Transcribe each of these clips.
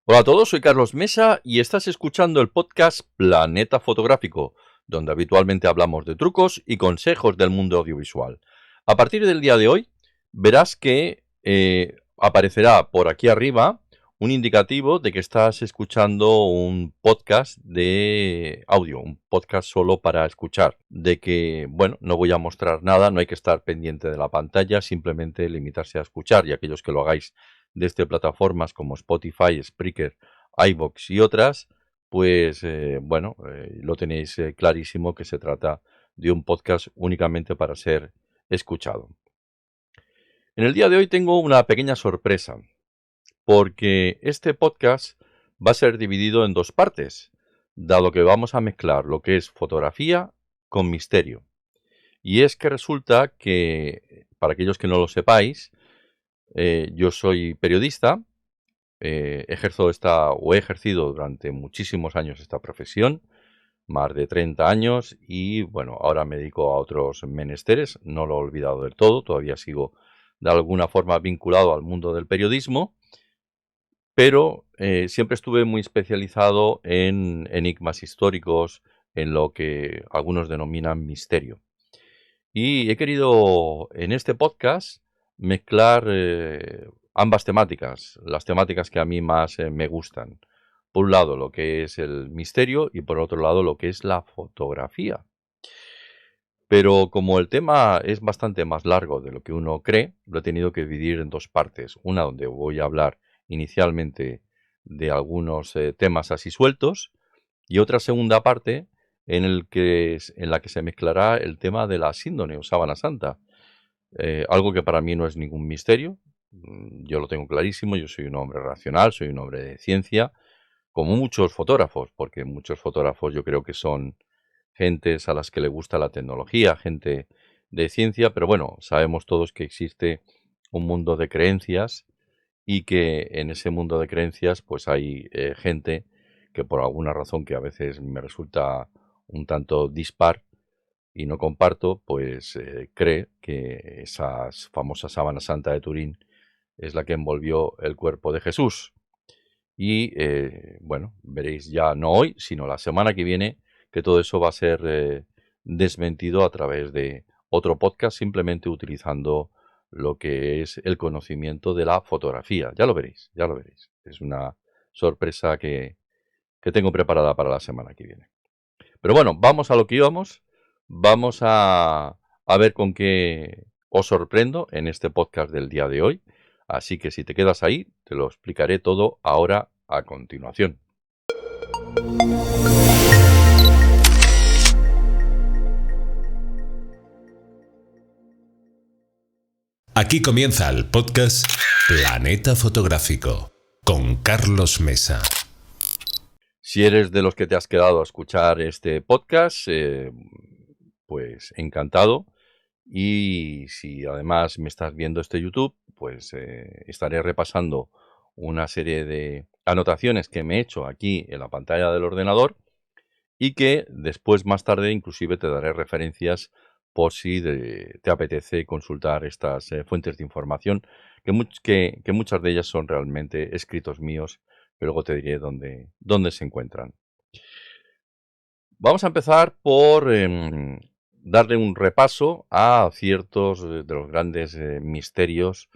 Hola a todos, soy Carlos Mesa y estás escuchando el podcast Planeta Fotográfico, donde habitualmente hablamos de trucos y consejos del mundo audiovisual. A partir del día de hoy, verás que aparecerá por aquí arriba un indicativo de que estás escuchando un podcast de audio, un podcast solo para escuchar. De que, bueno, no voy a mostrar nada, no hay que estar pendiente de la pantalla, simplemente limitarse a escuchar, y aquellos que lo hagáis desde plataformas como Spotify, Spreaker, iVoox y otras, pues lo tenéis clarísimo que se trata de un podcast únicamente para ser escuchado. En el día de hoy tengo una pequeña sorpresa, porque este podcast va a ser dividido en dos partes, dado que vamos a mezclar lo que es fotografía con misterio. Y es que resulta que, para aquellos que no lo sepáis, yo soy periodista. He ejercido durante muchísimos años esta profesión, más de 30 años, y bueno, ahora me dedico a otros menesteres, no lo he olvidado del todo, todavía sigo de alguna forma vinculado al mundo del periodismo, pero siempre estuve muy especializado en enigmas históricos, en lo que algunos denominan misterio. Y he querido en este podcast mezclar ambas temáticas, las temáticas que a mí más me gustan. Por un lado, lo que es el misterio y por otro lado, lo que es la fotografía. Pero como el tema es bastante más largo de lo que uno cree, lo he tenido que dividir en dos partes. Una donde voy a hablar inicialmente de algunos temas así sueltos y otra segunda parte en la que se mezclará el tema de la síndone o sábana santa. Algo que para mí no es ningún misterio. Yo lo tengo clarísimo, yo soy un hombre racional, soy un hombre de ciencia, como muchos fotógrafos, porque muchos fotógrafos yo creo que son gentes a las que le gusta la tecnología, gente de ciencia, pero bueno, sabemos todos que existe un mundo de creencias y que en ese mundo de creencias pues hay gente que por alguna razón que a veces me resulta un tanto dispar y no comparto, pues cree que esa famosa sábana santa de Turín es la que envolvió el cuerpo de Jesús. Y bueno, veréis ya no hoy, sino la semana que viene, que todo eso va a ser desmentido a través de otro podcast, simplemente utilizando lo que es el conocimiento de la fotografía. Ya lo veréis, ya lo veréis. Es una sorpresa que tengo preparada para la semana que viene. Pero bueno, vamos a lo que íbamos. Vamos a ver con qué os sorprendo en este podcast del día de hoy. Así que si te quedas ahí, te lo explicaré todo ahora a continuación. Aquí comienza el podcast Planeta Fotográfico con Carlos Mesa. Si eres de los que te has quedado a escuchar este podcast, pues encantado. Y si además me estás viendo este YouTube, pues estaré repasando una serie de anotaciones que me he hecho aquí en la pantalla del ordenador y que después, más tarde, inclusive te daré referencias por si te apetece consultar estas fuentes de información, que muchas de ellas son realmente escritos míos, que luego te diré dónde se encuentran. Vamos a empezar por darle un repaso a ciertos de los grandes misterios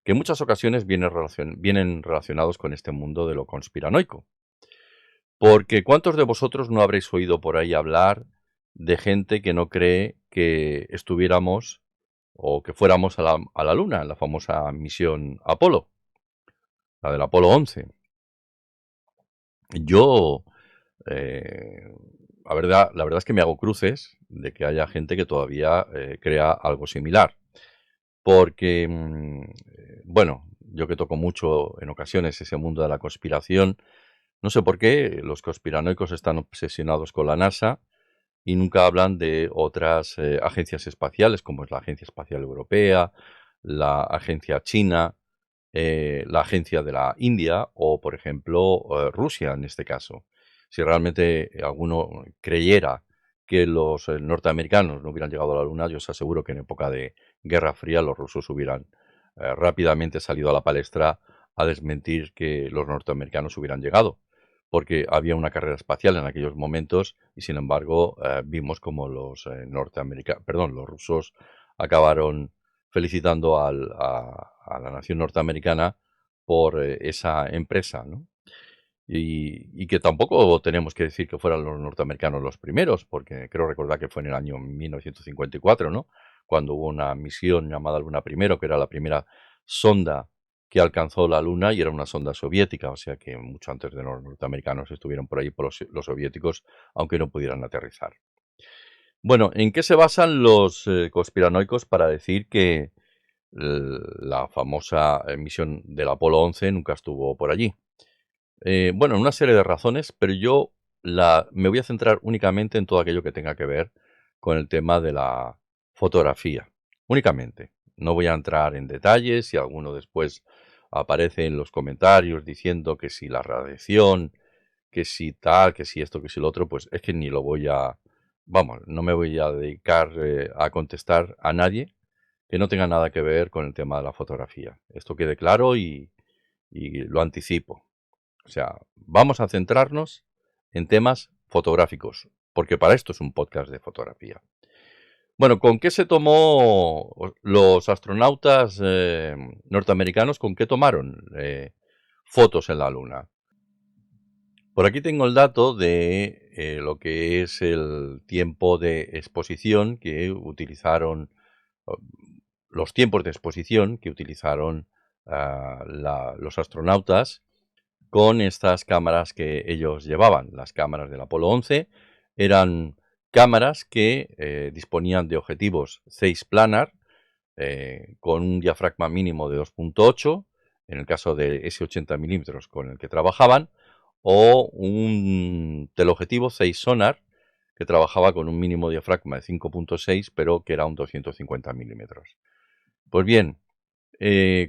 que en muchas ocasiones vienen relacionados con este mundo de lo conspiranoico. Porque ¿cuántos de vosotros no habréis oído por ahí hablar de gente que no cree que estuviéramos o que fuéramos a la Luna, en la famosa misión Apolo, la del Apolo 11? Yo, eh, la verdad es que me hago cruces de que haya gente que todavía crea algo similar. Porque, bueno, yo que toco mucho en ocasiones ese mundo de la conspiración, no sé por qué los conspiranoicos están obsesionados con la NASA y nunca hablan de otras agencias espaciales, como es la Agencia Espacial Europea, la Agencia China, la Agencia de la India o, por ejemplo, Rusia en este caso. Si realmente alguno creyera que los norteamericanos no hubieran llegado a la Luna, yo os aseguro que en época de Guerra Fría los rusos hubieran rápidamente salido a la palestra a desmentir que los norteamericanos hubieran llegado, porque había una carrera espacial en aquellos momentos y sin embargo vimos como los los rusos acabaron felicitando a la nación norteamericana por esa empresa, ¿no? Y que tampoco tenemos que decir que fueran los norteamericanos los primeros, porque creo recordar que fue en el año 1954, ¿no? Cuando hubo una misión llamada Luna Primero, que era la primera sonda que alcanzó la Luna y era una sonda soviética, o sea que mucho antes de los norteamericanos estuvieron por ahí por los soviéticos, aunque no pudieran aterrizar. Bueno, ¿en qué se basan los conspiranoicos para decir que la famosa misión del Apolo 11 nunca estuvo por allí? Bueno, una serie de razones, pero yo me voy a centrar únicamente en todo aquello que tenga que ver con el tema de la fotografía. Únicamente. No voy a entrar en detalles si alguno después aparece en los comentarios diciendo que si la radiación, que si tal, que si esto, que si lo otro, pues es que ni lo voy a... Vamos, no me voy a dedicar a contestar a nadie que no tenga nada que ver con el tema de la fotografía. Esto quede claro y lo anticipo. O sea, vamos a centrarnos en temas fotográficos, porque para esto es un podcast de fotografía. Bueno, ¿con qué se tomó los astronautas norteamericanos? ¿Con qué tomaron fotos en la Luna? Por aquí tengo el dato de lo que es el tiempo de exposición que utilizaron, o, los tiempos de exposición que utilizaron los astronautas con estas cámaras que ellos llevaban. Las cámaras del Apolo 11 eran cámaras que disponían de objetivos 6 planar con un diafragma mínimo de 2.8, en el caso de ese 80 milímetros con el que trabajaban, o un teleobjetivo 6 sonar que trabajaba con un mínimo diafragma de 5.6, pero que era un 250 milímetros. Pues bien,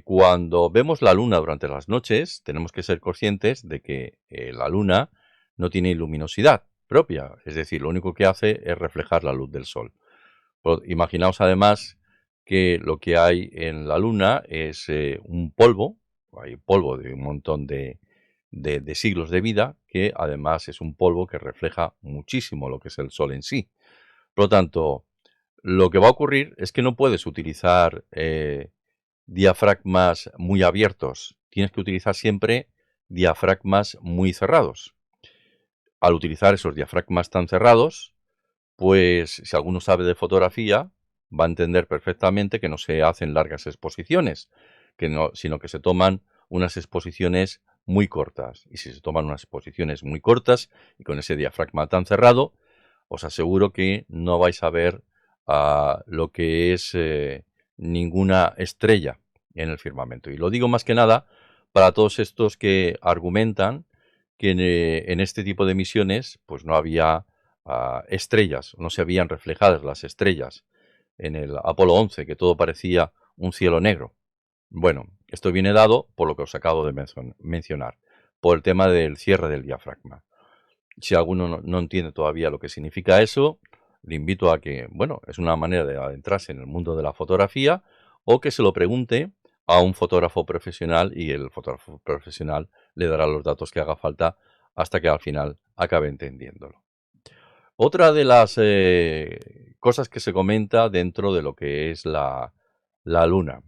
cuando vemos la luna durante las noches, tenemos que ser conscientes de que la luna no tiene luminosidad propia, es decir, lo único que hace es reflejar la luz del sol. Imaginaos además que lo que hay en la luna es un polvo, hay polvo de un montón de siglos de vida, que además es un polvo que refleja muchísimo lo que es el sol en sí. Por lo tanto, lo que va a ocurrir es que no puedes utilizar diafragmas muy abiertos, tienes que utilizar siempre diafragmas muy cerrados. Al utilizar esos diafragmas tan cerrados, pues si alguno sabe de fotografía, va a entender perfectamente que no se hacen largas exposiciones, sino que se toman unas exposiciones muy cortas. Y si se toman unas exposiciones muy cortas y con ese diafragma tan cerrado, os aseguro que no vais a ver lo que es ninguna estrella en el firmamento. Y lo digo más que nada para todos estos que argumentan que en este tipo de misiones pues no había estrellas, no se habían reflejadas las estrellas en el Apolo 11, que todo parecía un cielo negro. Bueno, esto viene dado por lo que os acabo de mencionar, por el tema del cierre del diafragma. Si alguno no entiende todavía lo que significa eso, le invito a que, bueno, es una manera de adentrarse en el mundo de la fotografía o que se lo pregunte a un fotógrafo profesional y el fotógrafo profesional le dará los datos que haga falta hasta que al final acabe entendiéndolo. Otra de las cosas que se comenta dentro de lo que es la luna.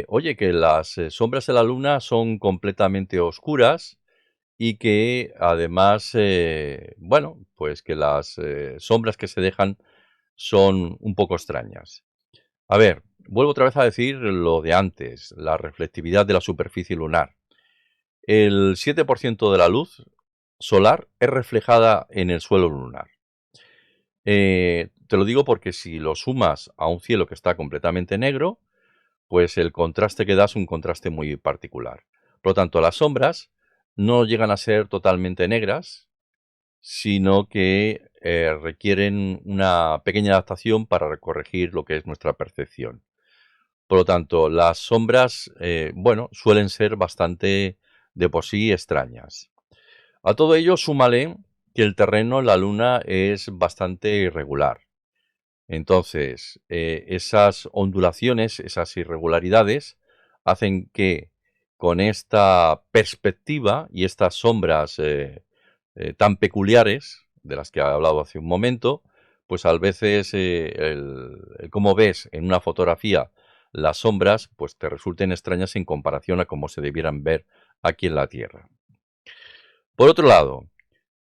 Oye, que las sombras de la luna son completamente oscuras y que además, bueno, pues que las sombras que se dejan son un poco extrañas. A ver, vuelvo otra vez a decir lo de antes, la reflectividad de la superficie lunar. El 7% de la luz solar es reflejada en el suelo lunar. Te lo digo porque si lo sumas a un cielo que está completamente negro, pues el contraste que da es un contraste muy particular. Por lo tanto, las sombras no llegan a ser totalmente negras, sino que requieren una pequeña adaptación para corregir lo que es nuestra percepción. Por lo tanto, las sombras, bueno, suelen ser bastante de por sí extrañas. A todo ello, súmale que el terreno en la Luna es bastante irregular. Entonces, esas ondulaciones, esas irregularidades, hacen que con esta perspectiva y estas sombras tan peculiares, de las que he hablado hace un momento, pues a veces el cómo ves en una fotografía las sombras, pues te resulten extrañas en comparación a cómo se debieran ver aquí en la Tierra. Por otro lado,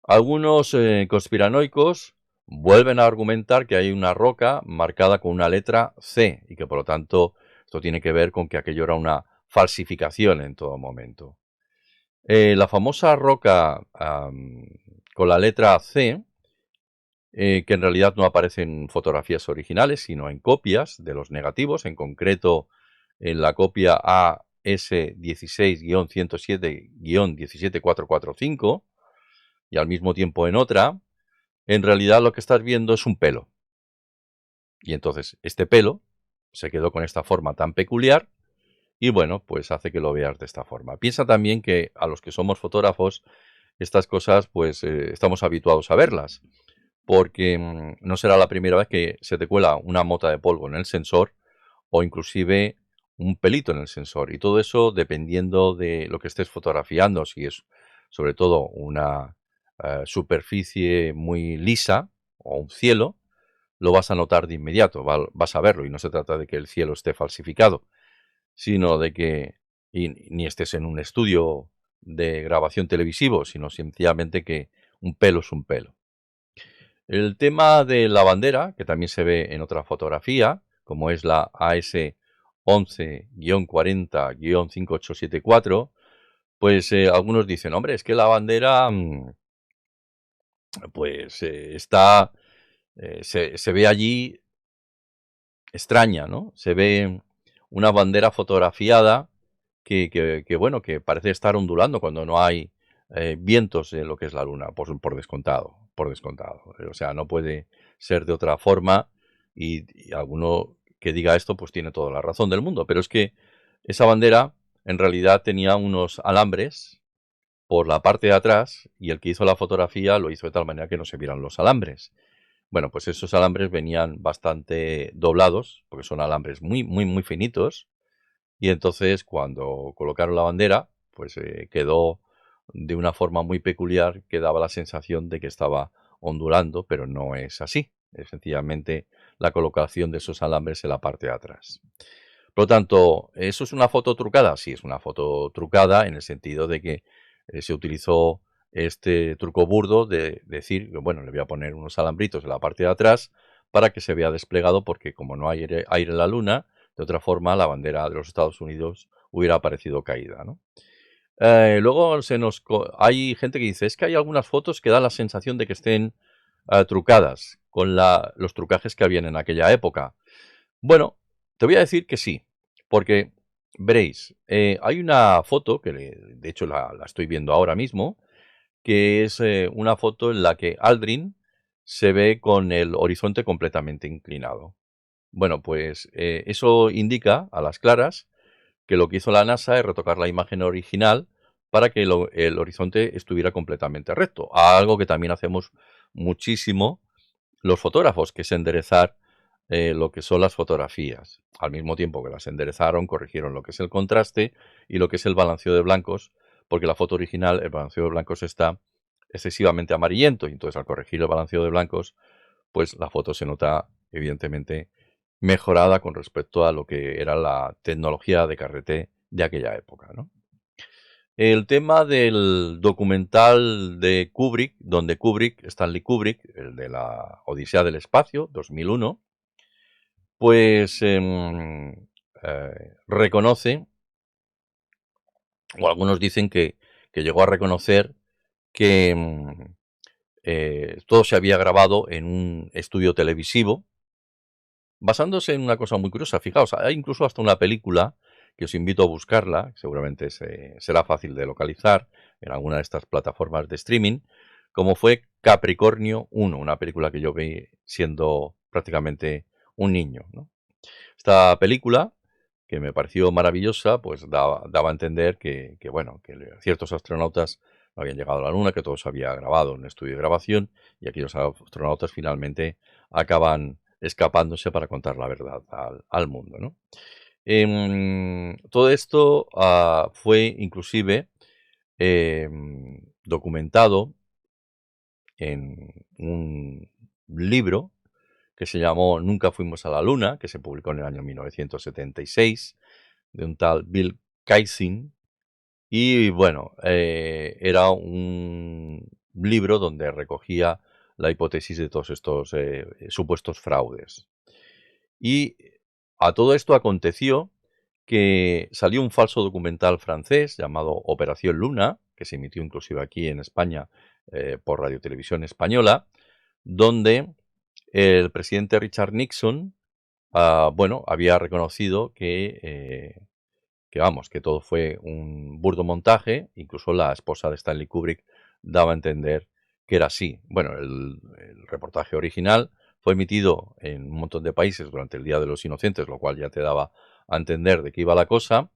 algunos conspiranoicos vuelven a argumentar que hay una roca marcada con una letra C y que por lo tanto esto tiene que ver con que aquello era una falsificación en todo momento. La famosa roca con la letra C, que en realidad no aparece en fotografías originales, sino en copias de los negativos, en concreto en la copia AS16-107-17445 y al mismo tiempo en otra, en realidad lo que estás viendo es un pelo. Y entonces este pelo se quedó con esta forma tan peculiar y bueno, pues hace que lo veas de esta forma. Piensa también que a los que somos fotógrafos, estas cosas pues estamos habituados a verlas, porque no será la primera vez que se te cuela una mota de polvo en el sensor o inclusive un pelito en el sensor. Y todo eso dependiendo de lo que estés fotografiando, si es sobre todo una superficie muy lisa o un cielo, lo vas a notar de inmediato, vas a verlo. Y no se trata de que el cielo esté falsificado, sino de que ni estés en un estudio de grabación televisivo, sino sencillamente que un pelo es un pelo. El tema de la bandera, que también se ve en otra fotografía, como es la AS11-40-5874, pues algunos dicen, hombre, es que la bandera pues se ve allí extraña, ¿no? Se ve una bandera fotografiada que, bueno, que parece estar ondulando cuando no hay vientos en lo que es la luna, por descontado, por descontado. O sea, no puede ser de otra forma y alguno que diga esto pues tiene toda la razón del mundo, pero es que esa bandera en realidad tenía unos alambres por la parte de atrás y el que hizo la fotografía lo hizo de tal manera que no se vieran los alambres. Bueno, pues esos alambres venían bastante doblados, porque son alambres muy, muy, muy finitos, y entonces cuando colocaron la bandera, pues quedó de una forma muy peculiar que daba la sensación de que estaba ondulando, pero no es así. Es sencillamente la colocación de esos alambres en la parte de atrás. Por lo tanto, ¿eso es una foto trucada? Sí, es una foto trucada en el sentido de que se utilizó este truco burdo de decir, bueno, le voy a poner unos alambritos en la parte de atrás para que se vea desplegado porque como no hay aire en la luna, de otra forma la bandera de los Estados Unidos hubiera aparecido caída, ¿no? Luego hay gente que dice, es que hay algunas fotos que dan la sensación de que estén trucadas con los trucajes que habían en aquella época. Bueno, te voy a decir que sí, porque veréis, hay una foto, que de hecho la estoy viendo ahora mismo, que es una foto en la que Aldrin se ve con el horizonte completamente inclinado. Bueno, pues eso indica a las claras que lo que hizo la NASA es retocar la imagen original para que el horizonte estuviera completamente recto. Algo que también hacemos muchísimo los fotógrafos, que es enderezar lo que son las fotografías. Al mismo tiempo que las enderezaron, corrigieron lo que es el contraste y lo que es el balanceo de blancos, porque la foto original, el balanceo de blancos está excesivamente amarillento, y entonces al corregir el balanceo de blancos, pues la foto se nota evidentemente mejorada con respecto a lo que era la tecnología de carreté de aquella época, ¿no? El tema del documental de Kubrick, donde Stanley Kubrick, el de la Odisea del Espacio, 2001, pues reconoce, o algunos dicen que llegó a reconocer que todo se había grabado en un estudio televisivo, basándose en una cosa muy curiosa. Fijaos, hay incluso hasta una película que os invito a buscarla, seguramente será fácil de localizar en alguna de estas plataformas de streaming, como fue Capricornio 1, una película que yo vi siendo prácticamente un niño, ¿no? Esta película, que me pareció maravillosa, pues daba a entender bueno, que ciertos astronautas no habían llegado a la Luna, que todo se había grabado en un estudio de grabación, y aquellos astronautas finalmente acaban escapándose para contar la verdad al mundo, ¿no? Todo esto fue inclusive documentado en un libro que se llamó Nunca fuimos a la luna, que se publicó en el año 1976, de un tal Bill Kaysing. Y bueno, era un libro donde recogía la hipótesis de todos estos supuestos fraudes. Y a todo esto aconteció que salió un falso documental francés llamado Operación Luna, que se emitió inclusive aquí en España por Radio Televisión Española, donde el presidente Richard Nixon, bueno, había reconocido que todo fue un burdo montaje. Incluso la esposa de Stanley Kubrick daba a entender que era así. Bueno, el reportaje original fue emitido en un montón de países durante el Día de los Inocentes, lo cual ya te daba a entender de qué iba la cosa.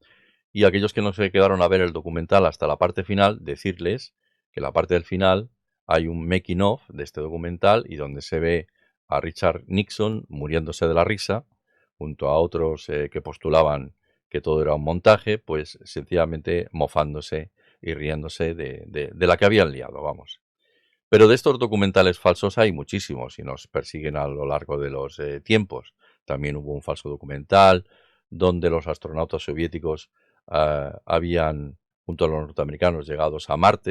Y aquellos que no se quedaron a ver el documental hasta la parte final, decirles que en la parte del final hay un making of de este documental y donde se ve a Richard Nixon muriéndose de la risa, junto a otros que postulaban que todo era un montaje, pues sencillamente mofándose y riéndose de la que habían liado, vamos. Pero de estos documentales falsos hay muchísimos y nos persiguen a lo largo de los tiempos. También hubo un falso documental donde los astronautas soviéticos habían, junto a los norteamericanos,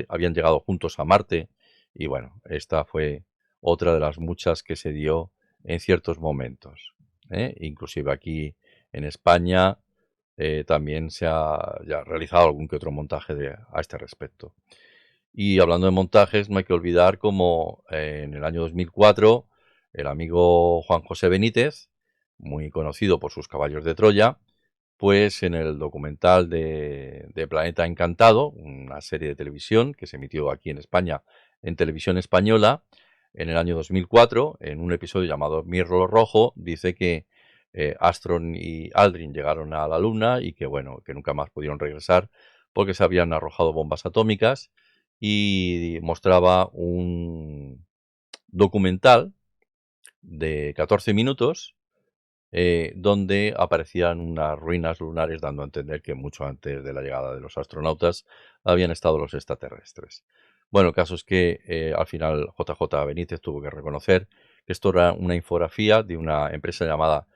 habían llegado juntos a Marte. Y bueno, esta fue otra de las muchas que se dio en ciertos momentos. Inclusive aquí en España también se ha ya realizado algún que otro montaje a este respecto. Y hablando de montajes, no hay que olvidar como en el año 2004 el amigo Juan José Benítez, muy conocido por sus caballos de Troya, pues en el documental de Planeta Encantado, una serie de televisión que se emitió aquí en España en televisión española en el año 2004, en un episodio llamado Mirlo Rojo, dice que Astron y Aldrin llegaron a la Luna y que bueno, que nunca más pudieron regresar porque se habían arrojado bombas atómicas, y mostraba un documental de 14 minutos donde aparecían unas ruinas lunares, dando a entender que mucho antes de la llegada de los astronautas habían estado los extraterrestres. Bueno, el caso es que al final JJ Benítez tuvo que reconocer que esto era una infografía de una empresa llamada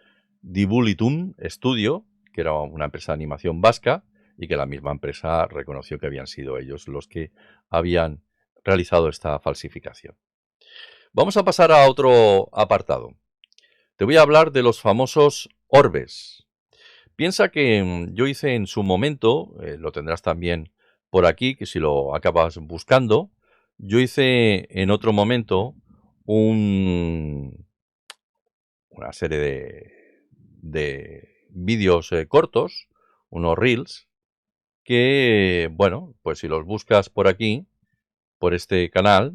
Dibulitum Studio, que era una empresa de animación vasca, y que la misma empresa reconoció que habían sido ellos los que habían realizado esta falsificación. Vamos a pasar a otro apartado. Te voy a hablar de los famosos orbes. Piensa que yo hice en su momento, lo tendrás también por aquí, que si lo acabas buscando, yo hice en otro momento una serie de vídeos cortos, unos reels, que, bueno, pues si los buscas por aquí, por este canal,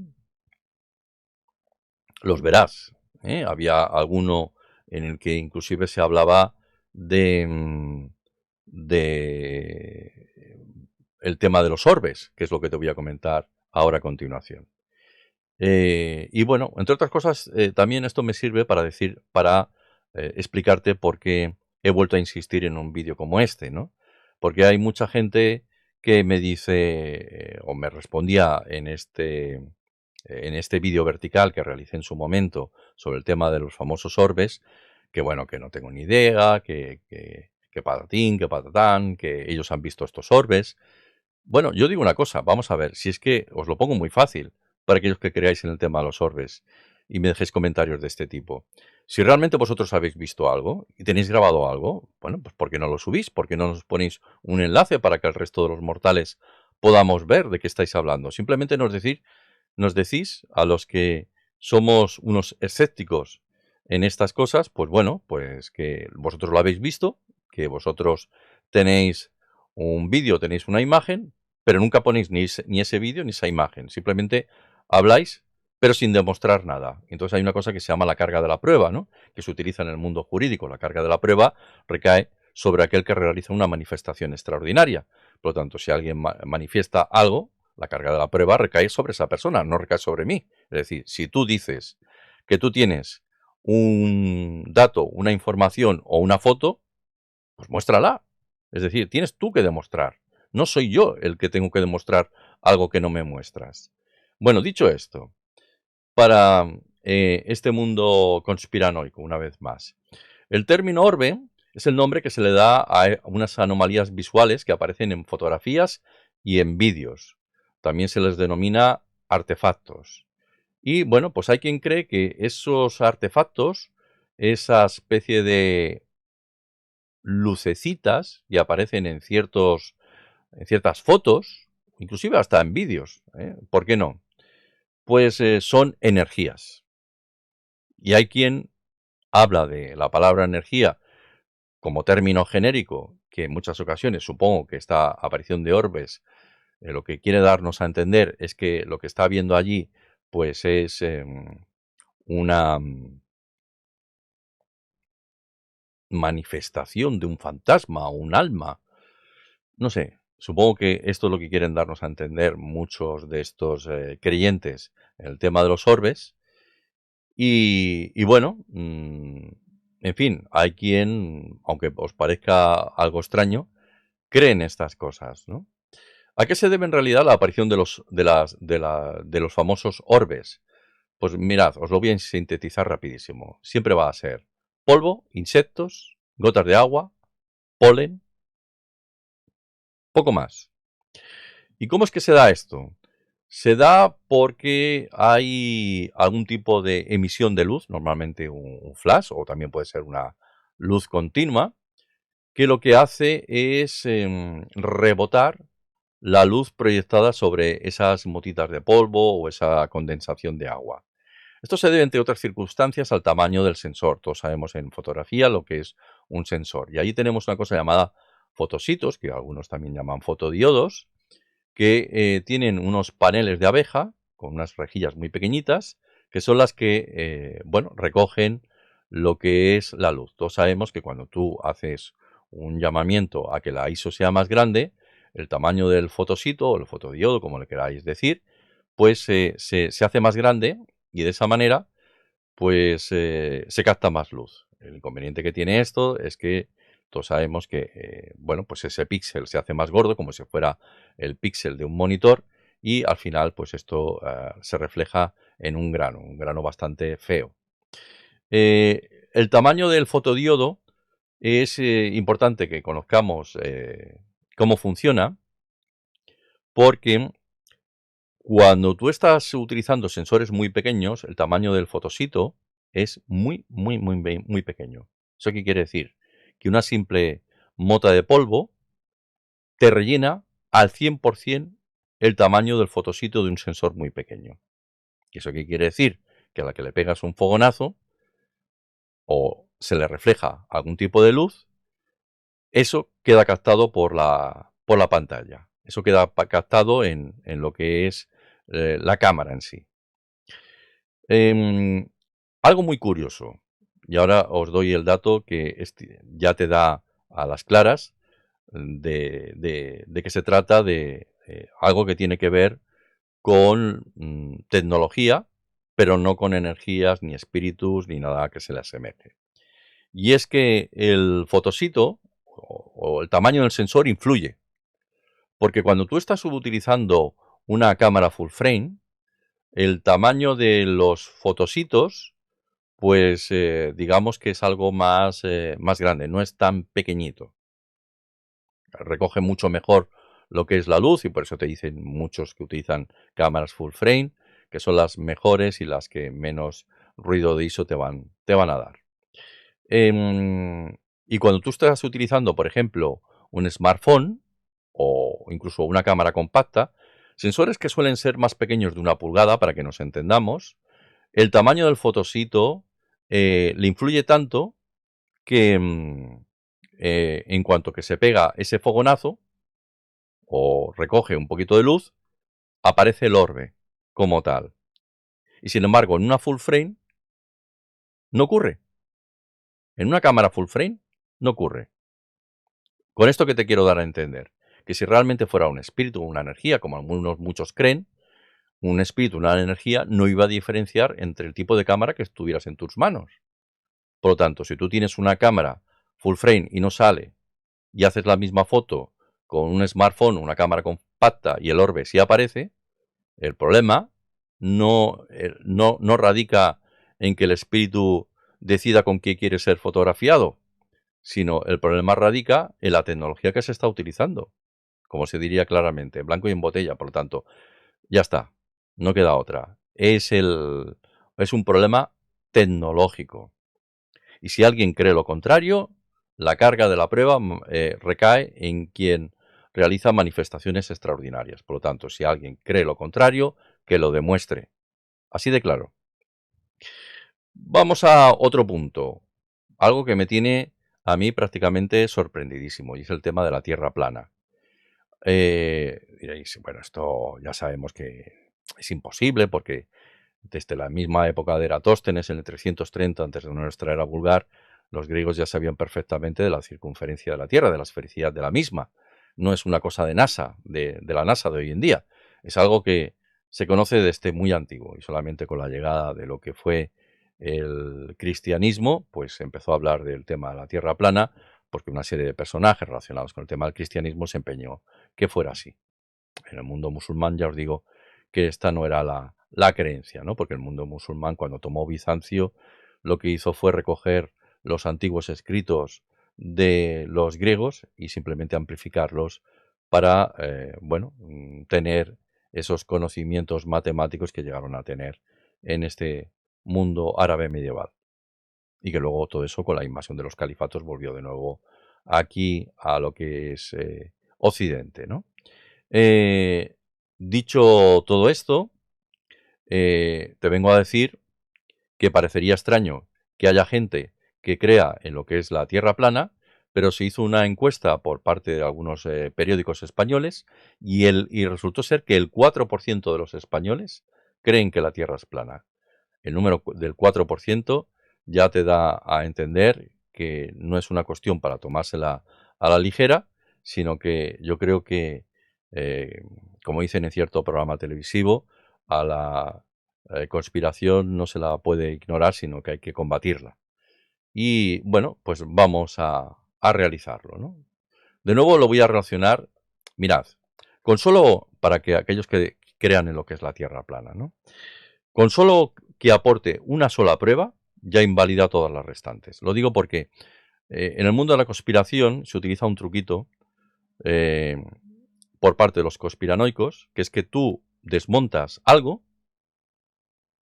los verás. Había alguno en el que inclusive se hablaba de el tema de los orbes, que es lo que te voy a comentar ahora a continuación. Y bueno, entre otras cosas, también esto me sirve para explicarte por qué he vuelto a insistir en un vídeo como este, ¿no? Porque hay mucha gente que me dice, o me respondía en este vídeo vertical que realicé en su momento sobre el tema de los famosos orbes, que bueno, que no tengo ni idea, que patatín, que patatán, que ellos han visto estos orbes. Bueno, yo digo una cosa, vamos a ver, si es que os lo pongo muy fácil para aquellos que creáis en el tema de los orbes y me dejéis comentarios de este tipo. Si realmente vosotros habéis visto algo y tenéis grabado algo, bueno, pues ¿por qué no lo subís? ¿Por qué no nos ponéis un enlace para que el resto de los mortales podamos ver de qué estáis hablando? Simplemente nos decís a los que somos unos escépticos en estas cosas, pues bueno, pues que vosotros lo habéis visto, que vosotros tenéis un vídeo, tenéis una imagen, pero nunca ponéis ni ese vídeo ni esa imagen. Simplemente habláis, pero sin demostrar nada. Entonces hay una cosa que se llama la carga de la prueba, ¿no? Que se utiliza en el mundo jurídico. La carga de la prueba recae sobre aquel que realiza una manifestación extraordinaria. Por lo tanto, si alguien manifiesta algo, la carga de la prueba recae sobre esa persona, no recae sobre mí. Es decir, si tú dices que tú tienes un dato, una información o una foto, pues muéstrala. Es decir, tienes tú que demostrar. No soy yo el que tengo que demostrar algo que no me muestras. Bueno, dicho esto, para este mundo conspiranoico, una vez más, el término orbe es el nombre que se le da a unas anomalías visuales que aparecen en fotografías y en vídeos. También se les denomina artefactos. Y bueno, pues hay quien cree que esos artefactos, esa especie de lucecitas que aparecen en ciertas fotos, inclusive hasta en vídeos, ¿por qué no? Pues son energías. Y hay quien habla de la palabra energía como término genérico, que en muchas ocasiones supongo que esta aparición de orbes lo que quiere darnos a entender es que lo que está viendo allí pues es una manifestación de un fantasma o un alma. No sé, supongo que esto es lo que quieren darnos a entender muchos de estos creyentes en el tema de los orbes. Y bueno, en fin, hay quien, aunque os parezca algo extraño, cree en estas cosas, ¿no? ¿A qué se debe en realidad la aparición de los famosos orbes? Pues mirad, os lo voy a sintetizar rapidísimo. Siempre va a ser polvo, insectos, gotas de agua, polen, poco más. ¿Y cómo es que se da esto? Se da porque hay algún tipo de emisión de luz, normalmente un flash o también puede ser una luz continua, que lo que hace es rebotar la luz proyectada sobre esas motitas de polvo o esa condensación de agua. Esto se debe, entre otras circunstancias, al tamaño del sensor. Todos sabemos en fotografía lo que es un sensor. Y ahí tenemos una cosa llamada fotositos, que algunos también llaman fotodiodos, que tienen unos paneles de abeja con unas rejillas muy pequeñitas, que son las que, bueno, recogen lo que es la luz. Todos sabemos que cuando tú haces un llamamiento a que la ISO sea más grande, el tamaño del fotosito o el fotodiodo, como le queráis decir, pues se hace más grande y de esa manera pues se capta más luz. El inconveniente que tiene esto es que todos sabemos que, bueno, pues ese píxel se hace más gordo, como si fuera el píxel de un monitor, y al final, pues esto se refleja en un grano bastante feo. El tamaño del fotodiodo es importante que conozcamos cómo funciona, porque cuando tú estás utilizando sensores muy pequeños, el tamaño del fotosito es muy pequeño. ¿Eso qué quiere decir? Que una simple mota de polvo te rellena al 100% el tamaño del fotosito de un sensor muy pequeño. ¿Y eso qué quiere decir? Que a la que le pegas un fogonazo o se le refleja algún tipo de luz, eso queda captado por la pantalla. Eso queda captado en lo que es la cámara en sí. Algo muy curioso, y ahora os doy el dato que ya te da a las claras de que se trata de algo que tiene que ver con tecnología, pero no con energías, ni espíritus, ni nada que se le asemeje. Y es que el fotosito o el tamaño del sensor influye, porque cuando tú estás utilizando una cámara full frame, el tamaño de los fotositos pues digamos que es algo más grande, no es tan pequeñito. Recoge mucho mejor lo que es la luz y por eso te dicen muchos que utilizan cámaras full frame, que son las mejores y las que menos ruido de ISO te van a dar. Y cuando tú estás utilizando, por ejemplo, un smartphone o incluso una cámara compacta, sensores que suelen ser más pequeños de 1 pulgada, para que nos entendamos, el tamaño del fotosito le influye tanto que en cuanto que se pega ese fogonazo o recoge un poquito de luz, aparece el orbe como tal. Y sin embargo, en una full frame no ocurre. En una cámara full frame no ocurre. Con esto que te quiero dar a entender, que si realmente fuera un espíritu o una energía, como muchos creen, un espíritu, una energía, no iba a diferenciar entre el tipo de cámara que estuvieras en tus manos. Por lo tanto, si tú tienes una cámara full frame y no sale y haces la misma foto con un smartphone, una cámara compacta y el orbe sí aparece, el problema no radica en que el espíritu decida con qué quiere ser fotografiado, sino el problema radica en la tecnología que se está utilizando, como se diría claramente, en blanco y en botella. Por lo tanto, ya está, no queda otra. Es un problema tecnológico. Y si alguien cree lo contrario, la carga de la prueba recae en quien realiza manifestaciones extraordinarias. Por lo tanto, si alguien cree lo contrario, que lo demuestre. Así de claro. Vamos a otro punto. Algo que me tiene a mí prácticamente sorprendidísimo, y es el tema de la Tierra plana. Diréis, bueno, esto ya sabemos que es imposible porque desde la misma época de Eratóstenes, en el 330 antes de nuestra era vulgar, los griegos ya sabían perfectamente de la circunferencia de la Tierra, de la esfericidad de la misma. No es una cosa de NASA, de la NASA de hoy en día. Es algo que se conoce desde muy antiguo, y solamente con la llegada de lo que fue el cristianismo, pues se empezó a hablar del tema de la Tierra plana, porque una serie de personajes relacionados con el tema del cristianismo se empeñó que fuera así. En el mundo musulmán ya os digo que esta no era la creencia, ¿no? Porque el mundo musulmán, cuando tomó Bizancio, lo que hizo fue recoger los antiguos escritos de los griegos y simplemente amplificarlos para, tener esos conocimientos matemáticos que llegaron a tener en este mundo árabe medieval. Y que luego todo eso, con la invasión de los califatos, volvió de nuevo aquí a lo que es Occidente, ¿no? Dicho todo esto, te vengo a decir que parecería extraño que haya gente que crea en lo que es la Tierra plana, pero se hizo una encuesta por parte de algunos periódicos españoles y resultó ser que el 4% de los españoles creen que la Tierra es plana. El número del 4% ya te da a entender que no es una cuestión para tomársela a la ligera, sino que yo creo que, como dicen en cierto programa televisivo, a la conspiración no se la puede ignorar, sino que hay que combatirla. Y bueno, pues vamos a realizarlo, ¿no? De nuevo lo voy a relacionar, mirad, con solo, para que aquellos que crean en lo que es la Tierra plana, ¿no? Con solo que aporte una sola prueba, ya invalida todas las restantes. Lo digo porque en el mundo de la conspiración se utiliza un truquito eh, por parte de los conspiranoicos, que es que tú desmontas algo,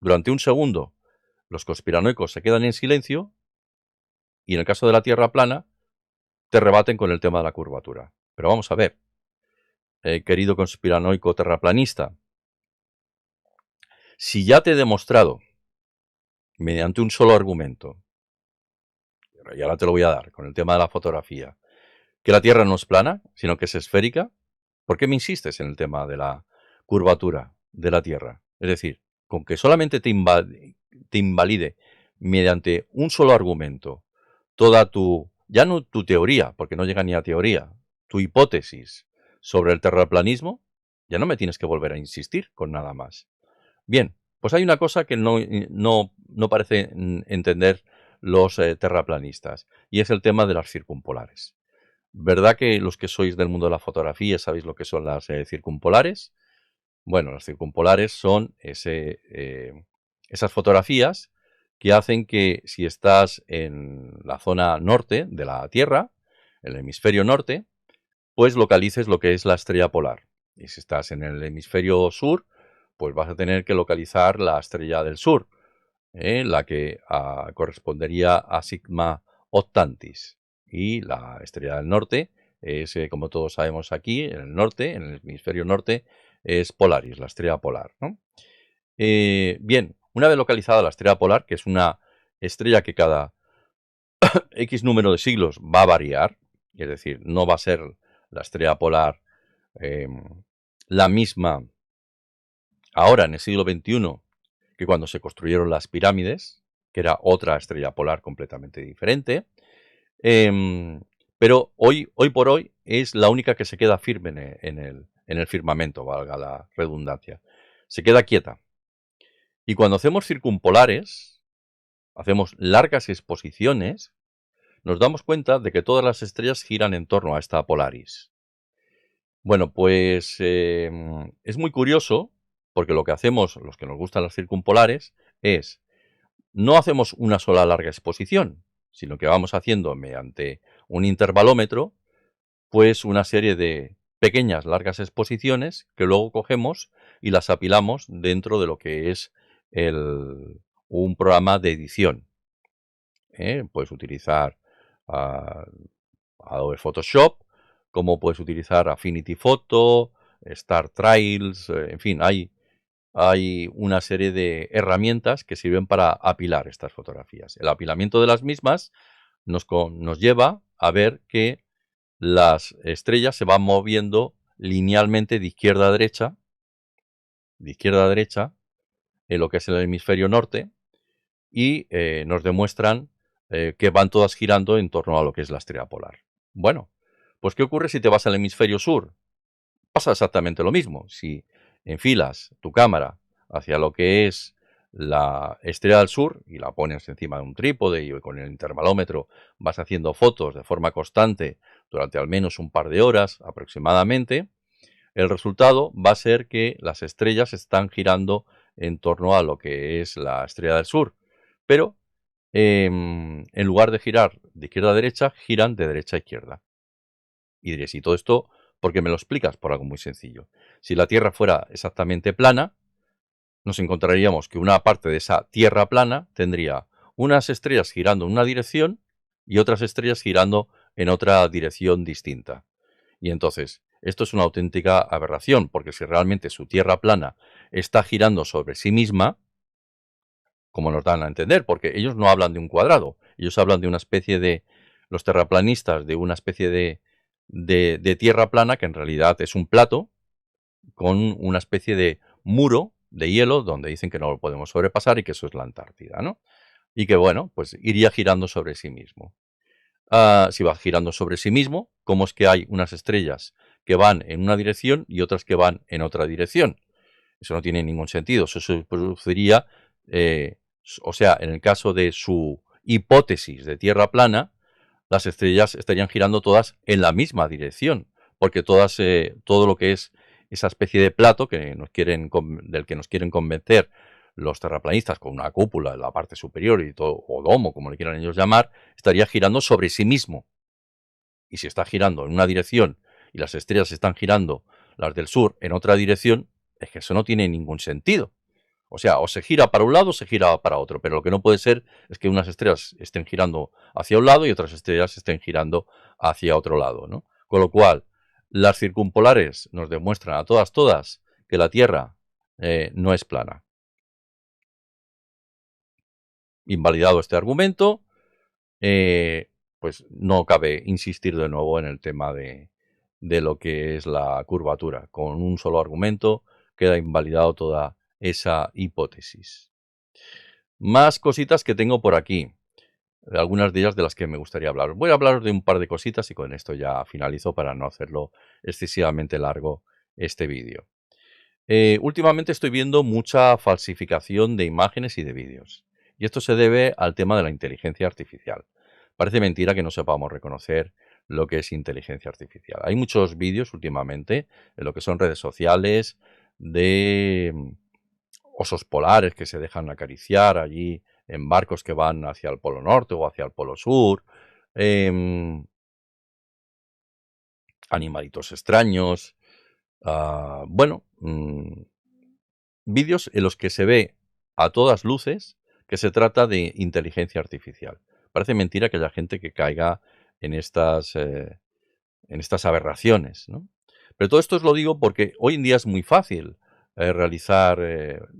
durante un segundo los conspiranoicos se quedan en silencio y en el caso de la Tierra plana te rebaten con el tema de la curvatura. Pero vamos a ver, querido conspiranoico terraplanista, si ya te he demostrado mediante un solo argumento, y ahora te lo voy a dar con el tema de la fotografía, que la Tierra no es plana, sino que es esférica, ¿por qué me insistes en el tema de la curvatura de la Tierra? Es decir, con que solamente te invalide mediante un solo argumento toda ya no tu teoría, porque no llega ni a teoría, tu hipótesis sobre el terraplanismo, ya no me tienes que volver a insistir con nada más. Bien, pues hay una cosa que no parece entender los terraplanistas, y es el tema de las circumpolares. ¿Verdad que los que sois del mundo de la fotografía sabéis lo que son las circumpolares? Bueno, las circumpolares son esas fotografías que hacen que si estás en la zona norte de la Tierra, el hemisferio norte, pues localices lo que es la estrella polar. Y si estás en el hemisferio sur, pues vas a tener que localizar la estrella del sur, la que correspondería a Sigma Octantis. Y la estrella del norte es, como todos sabemos aquí, en el norte, en el hemisferio norte, es Polaris, la estrella polar, ¿no? Bien, una vez localizada la estrella polar, que es una estrella que cada X número de siglos va a variar, es decir, no va a ser la estrella polar la misma ahora en el siglo XXI que cuando se construyeron las pirámides, que era otra estrella polar completamente diferente. Pero hoy por hoy es la única que se queda firme en el firmamento, valga la redundancia. Se queda quieta. Y cuando hacemos circumpolares, hacemos largas exposiciones, nos damos cuenta de que todas las estrellas giran en torno a esta Polaris. Bueno, pues es muy curioso porque lo que hacemos, los que nos gustan las circumpolares, es no hacemos una sola larga exposición, sino que vamos haciendo mediante un intervalómetro, pues una serie de pequeñas largas exposiciones que luego cogemos y las apilamos dentro de lo que es un programa de edición. Puedes utilizar ah, Adobe Photoshop, como puedes utilizar Affinity Photo, Star Trails, en fin, hay una serie de herramientas que sirven para apilar estas fotografías. El apilamiento de las mismas nos lleva a ver que las estrellas se van moviendo linealmente de izquierda a derecha, en lo que es el hemisferio norte, y nos demuestran que van todas girando en torno a lo que es la estrella polar. Bueno, pues ¿qué ocurre si te vas al hemisferio sur? Pasa exactamente lo mismo. Si enfilas tu cámara hacia lo que es la estrella del sur y la pones encima de un trípode y con el intervalómetro vas haciendo fotos de forma constante durante al menos un par de horas aproximadamente, el resultado va a ser que las estrellas están girando en torno a lo que es la estrella del sur. Pero en lugar de girar de izquierda a derecha, giran de derecha a izquierda. Y diréis, ¿y todo esto por qué me lo explicas? Por algo muy sencillo. Si la Tierra fuera exactamente plana, nos encontraríamos que una parte de esa Tierra plana tendría unas estrellas girando en una dirección y otras estrellas girando en otra dirección distinta. Y entonces, esto es una auténtica aberración, porque si realmente su Tierra plana está girando sobre sí misma, como nos dan a entender, porque ellos no hablan de un cuadrado, ellos hablan de una especie de, los terraplanistas, de una especie de tierra plana que en realidad es un plato con una especie de muro de hielo donde dicen que no lo podemos sobrepasar y que eso es la Antártida, ¿no? Y que bueno, pues iría girando sobre sí mismo. Si va girando sobre sí mismo, ¿cómo es que hay unas estrellas que van en una dirección y otras que van en otra dirección? Eso no tiene ningún sentido. Eso se produciría, o sea, en el caso de su hipótesis de Tierra plana, las estrellas estarían girando todas en la misma dirección, porque todo lo que es esa especie de plato del que nos quieren convencer los terraplanistas con una cúpula en la parte superior y todo, o domo, como le quieran ellos llamar, estaría girando sobre sí mismo. Y si está girando en una dirección y las estrellas están girando, las del sur, en otra dirección, es que eso no tiene ningún sentido. O sea, o se gira para un lado o se gira para otro, pero lo que no puede ser es que unas estrellas estén girando hacia un lado y otras estrellas estén girando hacia otro lado, ¿no? Con lo cual, las circumpolares nos demuestran a todas que la Tierra no es plana. Invalidado este argumento, pues no cabe insistir de nuevo en el tema de lo que es la curvatura. Con un solo argumento queda invalidado toda esa hipótesis. Más cositas que tengo por aquí. Algunas de ellas de las que me gustaría hablar. Voy a hablar de un par de cositas y con esto ya finalizo para no hacerlo excesivamente largo este vídeo. Últimamente estoy viendo mucha falsificación de imágenes y de vídeos. Y esto se debe al tema de la inteligencia artificial. Parece mentira que no sepamos reconocer lo que es inteligencia artificial. Hay muchos vídeos últimamente en lo que son redes sociales de osos polares que se dejan acariciar allí en barcos que van hacia el Polo Norte o hacia el Polo Sur, animalitos extraños, bueno, vídeos en los que se ve a todas luces que se trata de inteligencia artificial. Parece mentira que haya gente que caiga en estas aberraciones, ¿no? Pero todo esto os lo digo porque hoy en día es muy fácil realizar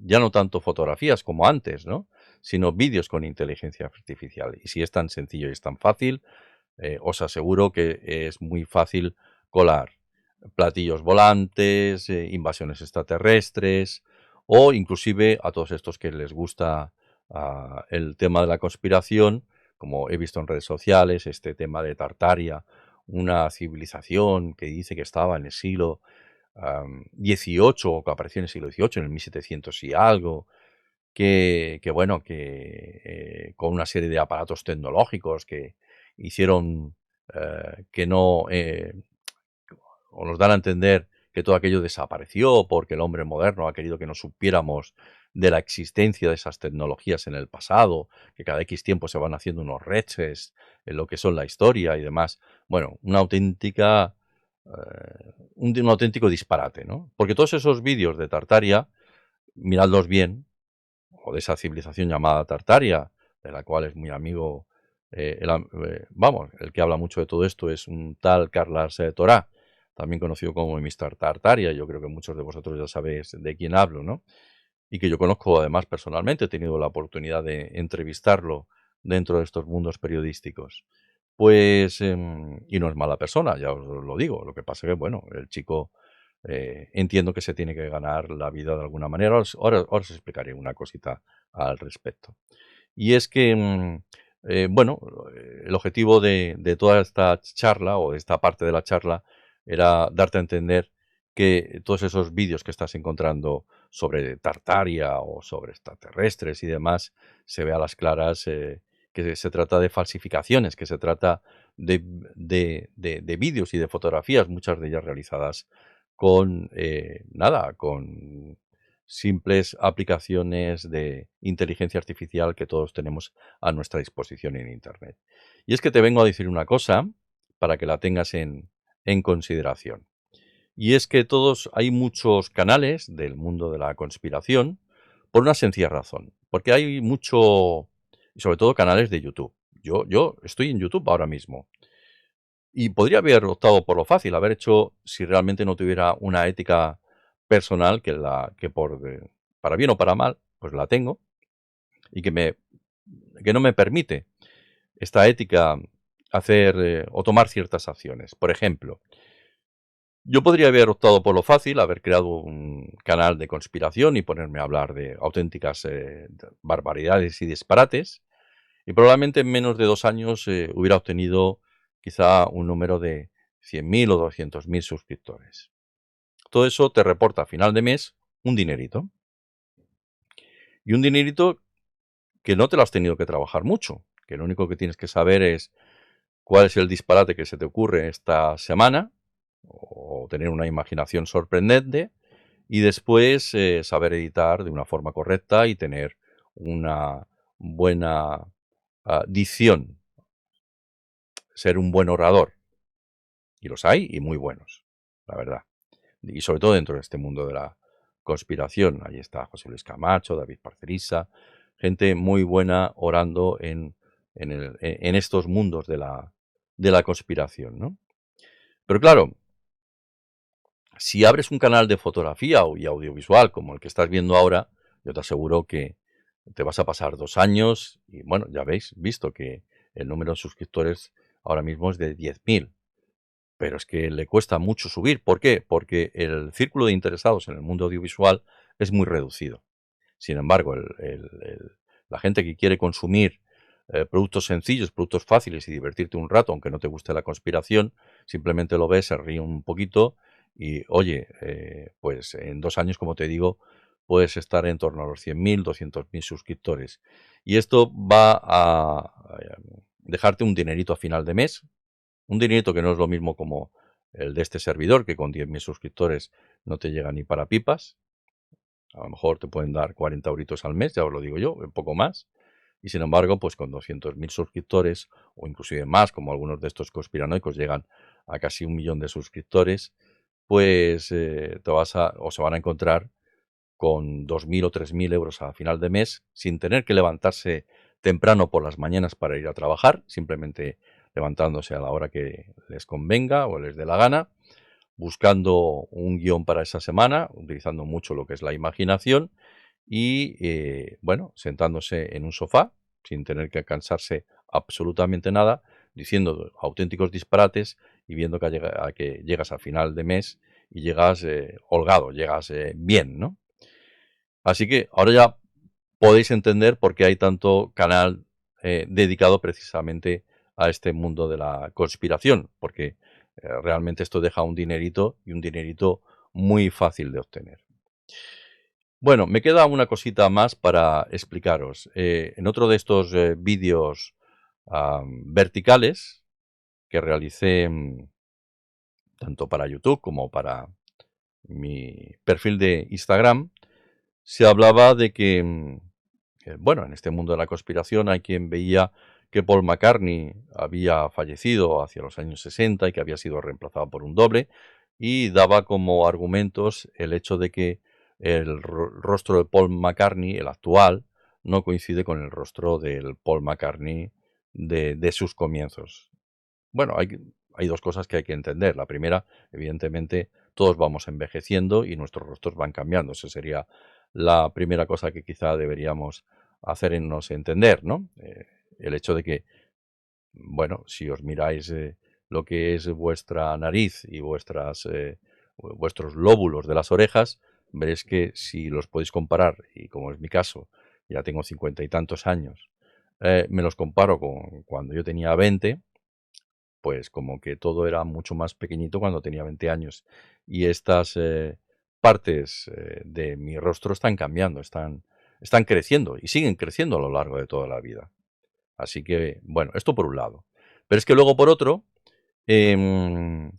ya no tanto fotografías como antes, ¿no? Sino vídeos con inteligencia artificial. Y si es tan sencillo y es tan fácil, os aseguro que es muy fácil colar platillos volantes, invasiones extraterrestres o inclusive a todos estos que les gusta el tema de la conspiración, como he visto en redes sociales, este tema de Tartaria, una civilización que dice que estaba en el siglo XVIII o que apareció en el siglo XVIII, en el 1700 y algo, que bueno, que con una serie de aparatos tecnológicos que hicieron que no, o nos dan a entender que todo aquello desapareció porque el hombre moderno ha querido que no supiéramos de la existencia de esas tecnologías en el pasado, que cada X tiempo se van haciendo unos retches en lo que son la historia y demás. Bueno, una auténtica, un auténtico disparate, ¿no? Porque todos esos vídeos de Tartaria, miradlos bien, o de esa civilización llamada Tartaria, de la cual es muy amigo, el que habla mucho de todo esto es un tal Carlas Torá, también conocido como Mr. Tartaria. Yo creo que muchos de vosotros ya sabéis de quién hablo, ¿no? Y que yo conozco además personalmente, he tenido la oportunidad de entrevistarlo dentro de estos mundos periodísticos. Pues, y no es mala persona, ya os lo digo. Lo que pasa es que, bueno, el chico entiendo que se tiene que ganar la vida de alguna manera. Ahora os explicaré una cosita al respecto. Y es que, bueno, el objetivo de toda esta charla o de esta parte de la charla era darte a entender que todos esos vídeos que estás encontrando sobre Tartaria o sobre extraterrestres y demás, se ve a las claras que se trata de falsificaciones, que se trata de vídeos y de fotografías, muchas de ellas realizadas con, nada, con simples aplicaciones de inteligencia artificial que todos tenemos a nuestra disposición en Internet. Y es que te vengo a decir una cosa para que la tengas en consideración. Y es que hay muchos canales del mundo de la conspiración por una sencilla razón. Porque hay mucho, y sobre todo canales de YouTube. Yo estoy en YouTube ahora mismo. Y podría haber optado por lo fácil, haber hecho, si realmente no tuviera una ética personal, para bien o para mal, pues la tengo, y que no me permite esta ética hacer o tomar ciertas acciones. Por ejemplo, yo podría haber optado por lo fácil, haber creado un canal de conspiración y ponerme a hablar de auténticas barbaridades y disparates, y probablemente en menos de 2 años hubiera obtenido quizá un número de 100.000 o 200.000 suscriptores. Todo eso te reporta a final de mes un dinerito. Y un dinerito que no te lo has tenido que trabajar mucho, que lo único que tienes que saber es cuál es el disparate que se te ocurre esta semana, o tener una imaginación sorprendente, y después saber editar de una forma correcta y tener una buena dicción, ser un buen orador. Y los hay, y muy buenos, la verdad. Y sobre todo dentro de este mundo de la conspiración. Ahí está José Luis Camacho, David Parcerisa, gente muy buena orando en estos mundos de la conspiración, ¿no? Pero claro, si abres un canal de fotografía y audiovisual como el que estás viendo ahora, yo te aseguro que te vas a pasar 2 años y, bueno, ya habéis visto que el número de suscriptores ahora mismo es de 10.000. Pero es que le cuesta mucho subir. ¿Por qué? Porque el círculo de interesados en el mundo audiovisual es muy reducido. Sin embargo, la gente que quiere consumir productos sencillos, productos fáciles y divertirte un rato, aunque no te guste la conspiración, simplemente lo ves, se ríe un poquito y, oye, pues en 2 años, como te digo, puedes estar en torno a los 100.000, 200.000 suscriptores. Y esto va a dejarte un dinerito a final de mes, un dinerito que no es lo mismo como el de este servidor, que con 10.000 suscriptores no te llega ni para pipas. A lo mejor te pueden dar 40 euritos al mes, ya os lo digo yo, un poco más. Y sin embargo, pues con 200.000 suscriptores, o inclusive más, como algunos de estos conspiranoicos llegan a casi 1 millón de suscriptores, pues o se van a encontrar con 2.000 o 3.000 euros a final de mes, sin tener que levantarse temprano por las mañanas para ir a trabajar, simplemente levantándose a la hora que les convenga o les dé la gana, buscando un guión para esa semana, utilizando mucho lo que es la imaginación y, bueno, sentándose en un sofá sin tener que cansarse absolutamente nada, diciendo auténticos disparates y viendo que llegas al final de mes y llegas holgado, llegas bien, ¿no? Así que ahora ya podéis entender por qué hay tanto canal dedicado precisamente a este mundo de la conspiración, porque realmente esto deja un dinerito y un dinerito muy fácil de obtener. Bueno, me queda una cosita más para explicaros. En otro de estos vídeos verticales que realicé tanto para YouTube como para mi perfil de Instagram, se hablaba de que, bueno, en este mundo de la conspiración hay quien veía que Paul McCartney había fallecido hacia los años 60 y que había sido reemplazado por un doble, y daba como argumentos el hecho de que el rostro de Paul McCartney, el actual, no coincide con el rostro del Paul McCartney de sus comienzos. Bueno, hay dos cosas que hay que entender. La primera, evidentemente, todos vamos envejeciendo y nuestros rostros van cambiando. Esa sería la primera cosa que quizá deberíamos hacernos entender, ¿no? El hecho de que, bueno, si os miráis lo que es vuestra nariz y vuestros lóbulos de las orejas, veréis que si los podéis comparar, y como es mi caso, ya tengo 50 y tantos años, me los comparo con cuando yo tenía 20, pues como que todo era mucho más pequeñito cuando tenía 20 años. Y estas partes de mi rostro están cambiando, están creciendo y siguen creciendo a lo largo de toda la vida. Así que, bueno, esto por un lado. Pero es que luego por otro, em,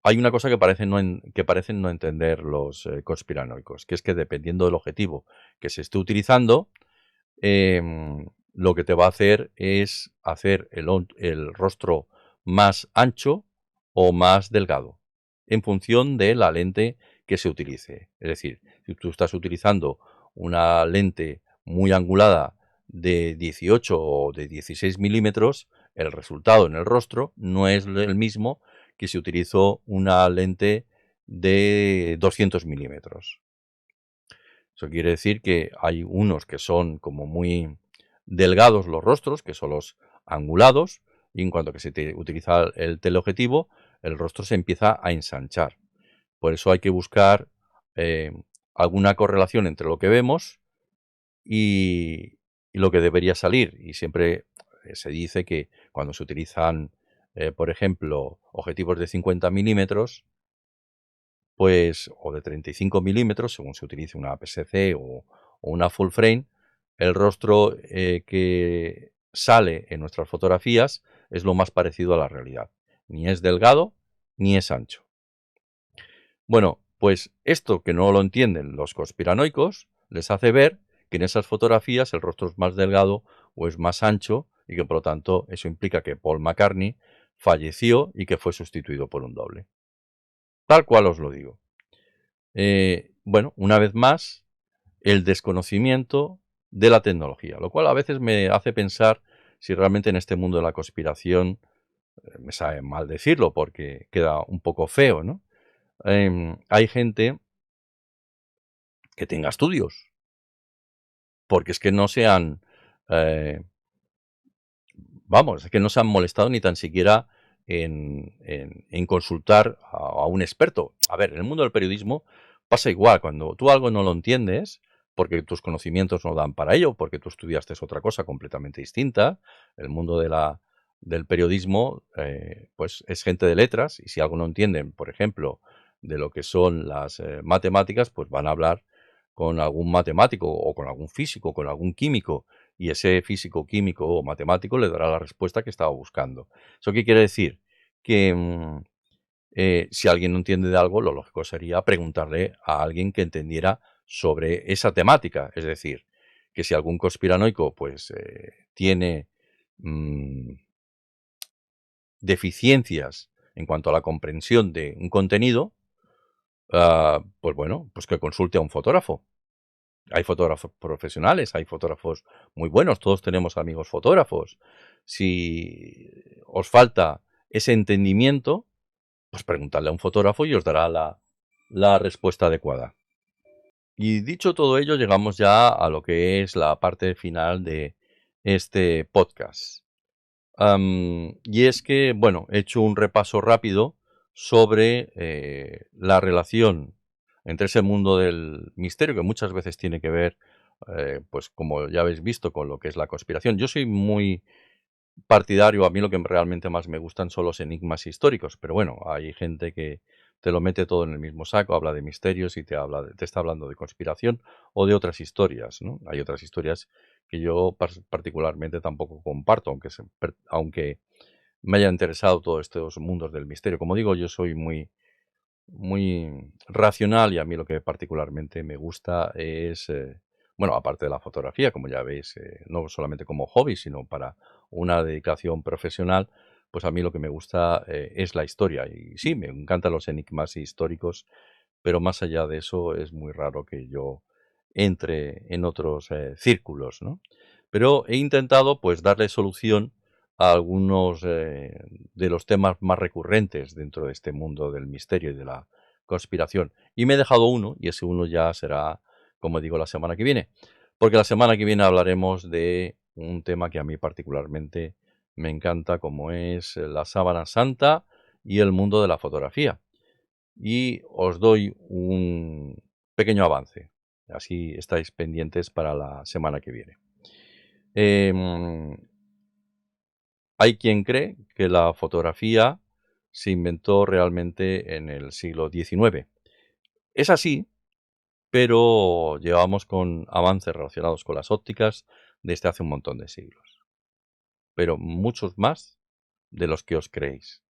hay una cosa que parecen no entender los conspiranoicos, que es que dependiendo del objetivo que se esté utilizando, lo que te va a hacer es hacer el rostro más ancho o más delgado, en función de la lente que se utilice. Es decir, si tú estás utilizando una lente muy angulada de 18 o de 16 milímetros, el resultado en el rostro no es el mismo que si utilizo una lente de 200 milímetros. Eso quiere decir que hay unos que son como muy delgados los rostros, que son los angulados, y en cuanto que se utiliza el teleobjetivo, el rostro se empieza a ensanchar. Por eso hay que buscar eh, alguna correlación entre lo que vemos y lo que debería salir. Y siempre se dice que cuando se utilizan, por ejemplo, objetivos de 50 milímetros, pues, o de 35 milímetros, según se utilice una APS-C o una full frame, el rostro que sale en nuestras fotografías es lo más parecido a la realidad. Ni es delgado ni es ancho. Bueno, pues esto que no lo entienden los conspiranoicos les hace ver que en esas fotografías el rostro es más delgado o es más ancho y que por lo tanto eso implica que Paul McCartney falleció y que fue sustituido por un doble. Tal cual os lo digo. Bueno, una vez más, el desconocimiento de la tecnología, lo cual a veces me hace pensar si realmente en este mundo de la conspiración, me sabe mal decirlo porque queda un poco feo, ¿no? Hay gente que tenga estudios, porque es que no se han, eh, vamos, es que no se han molestado ni tan siquiera en consultar a un experto. A ver, en el mundo del periodismo pasa igual, cuando tú algo no lo entiendes, porque tus conocimientos no dan para ello, porque tú estudiaste otra cosa completamente distinta, el mundo del periodismo, pues es gente de letras, y si algo no entienden, por ejemplo, de lo que son las matemáticas, pues van a hablar con algún matemático o con algún físico, con algún químico, y ese físico, químico o matemático le dará la respuesta que estaba buscando. ¿Eso qué quiere decir? Que si alguien no entiende de algo, lo lógico sería preguntarle a alguien que entendiera sobre esa temática. Es decir, que si algún conspiranoico pues tiene mm, deficiencias en cuanto a la comprensión de un contenido, pues bueno, pues que consulte a un fotógrafo. Hay fotógrafos profesionales, hay fotógrafos muy buenos, todos tenemos amigos fotógrafos. Si os falta ese entendimiento, pues preguntadle a un fotógrafo y os dará la respuesta adecuada. Y dicho todo ello, llegamos ya a lo que es la parte final de este podcast. Y es que, bueno, he hecho un repaso rápido sobre la relación entre ese mundo del misterio, que muchas veces tiene que ver, pues como ya habéis visto, con lo que es la conspiración. Yo soy muy partidario, a mí lo que realmente más me gustan son los enigmas históricos, pero bueno, hay gente que te lo mete todo en el mismo saco, habla de misterios y te está hablando de conspiración o de otras historias, ¿no? Hay otras historias que yo particularmente tampoco comparto, aunque me haya interesado todos estos mundos del misterio. Como digo, yo soy muy racional y a mí lo que particularmente me gusta es, bueno, aparte de la fotografía, como ya veis, no solamente como hobby, sino para una dedicación profesional, pues a mí lo que me gusta es la historia. Y sí, me encantan los enigmas históricos, pero más allá de eso es muy raro que yo entre en otros círculos, ¿no? Pero he intentado pues darle solución a algunos de los temas más recurrentes dentro de este mundo del misterio y de la conspiración. Y me he dejado uno, y ese uno ya será, como digo, la semana que viene. Porque la semana que viene hablaremos de un tema que a mí particularmente me encanta, como es la sábana santa y el mundo de la fotografía. Y os doy un pequeño avance. Así estáis pendientes para la semana que viene. Hay quien cree que la fotografía se inventó realmente en el siglo XIX. Es así, pero llevamos con avances relacionados con las ópticas desde hace un montón de siglos. Pero muchos más de los que os creéis.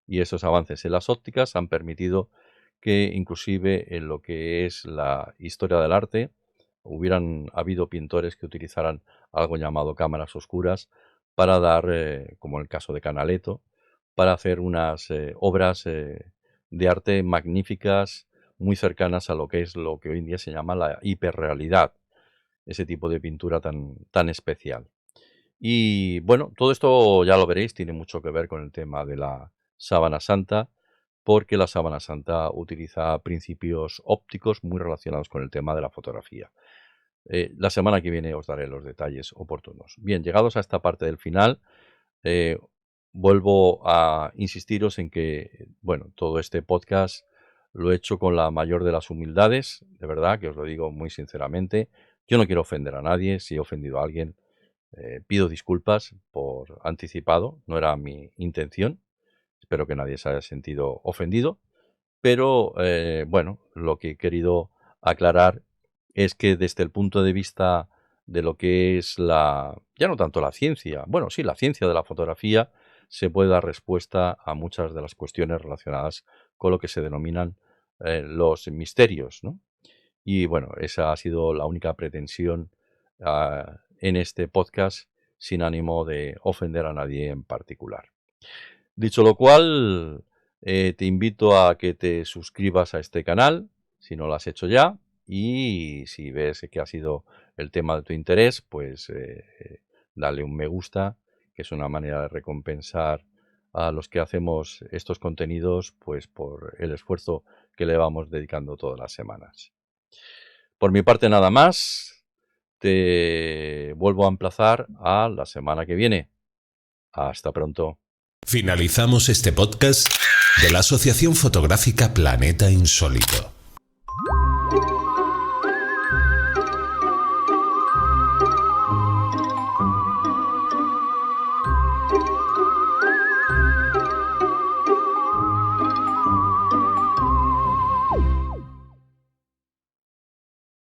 Y esos avances en las ópticas han permitido que inclusive en lo que es la historia del arte hubieran habido pintores que utilizaran algo llamado cámaras oscuras para dar, como en el caso de Canaletto, para hacer unas obras de arte magníficas, muy cercanas a lo que hoy en día se llama la hiperrealidad, ese tipo de pintura tan especial. Y bueno, todo esto ya lo veréis, tiene mucho que ver con el tema de la sábana santa, porque la sábana santa utiliza principios ópticos muy relacionados con el tema de la fotografía. La semana que viene os daré los detalles oportunos. Bien, llegados a esta parte del final, eh, vuelvo a insistiros en que, bueno, todo este podcast lo he hecho con la mayor de las humildades, de verdad, que os lo digo muy sinceramente. Yo no quiero ofender a nadie, si he ofendido a alguien, pido disculpas por anticipado, no era mi intención. Espero que nadie se haya sentido ofendido, pero bueno, lo que he querido aclarar es que desde el punto de vista de lo que es ya no tanto la ciencia, bueno, sí, la ciencia de la fotografía, se puede dar respuesta a muchas de las cuestiones relacionadas con lo que se denominan los misterios, ¿no? Y bueno, esa ha sido la única pretensión en este podcast, sin ánimo de ofender a nadie en particular. Dicho lo cual, te invito a que te suscribas a este canal, si no lo has hecho ya, y si ves que ha sido el tema de tu interés, pues dale un me gusta, que es una manera de recompensar a los que hacemos estos contenidos, pues por el esfuerzo que le vamos dedicando todas las semanas. Por mi parte nada más, te vuelvo a emplazar a la semana que viene. Hasta pronto. Finalizamos este podcast de la Asociación Fotográfica Planeta Insólito.